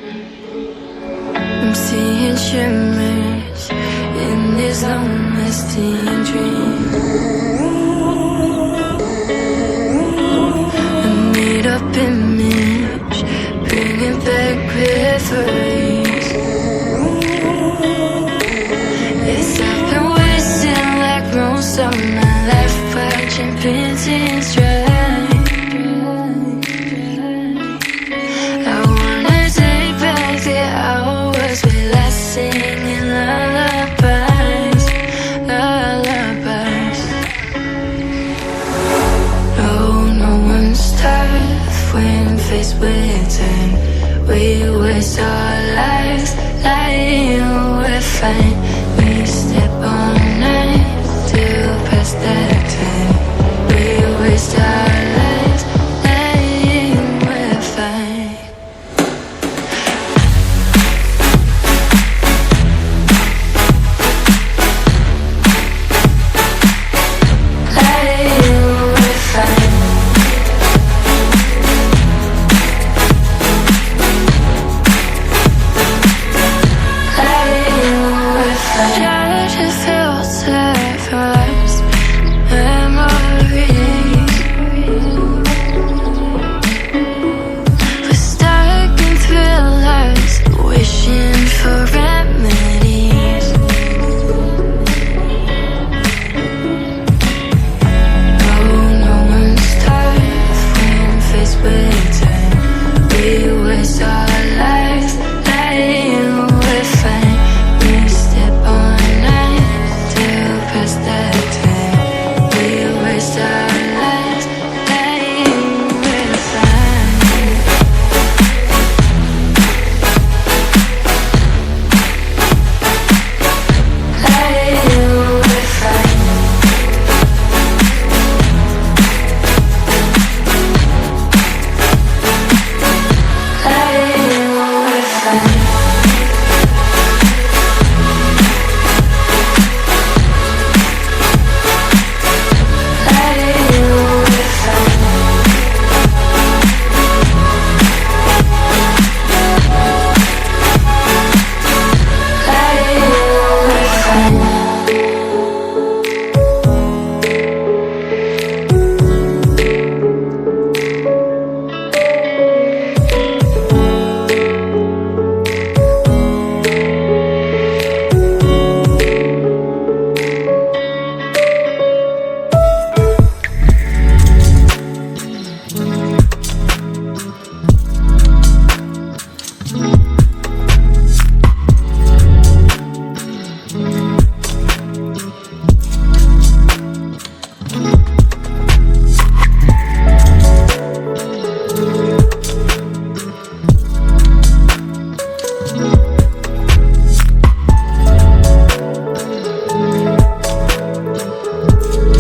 I'm seeing shimmers in this long-lasting dream. A made-up image, bringing back memories. Yes, I've been wasting like most of my life, watching paintings dry. I wanna take back the hours we last singing lullabies, lullabies. No one's tough when faced with time. We waste our lives lying we're fine. We step on night to pass that time. We waste our lives lying we're fine. Lying we're fine. Try to filter first memories. We're stuck in thrillers, wishing for remedies. No one's tough when faced with time. We waste our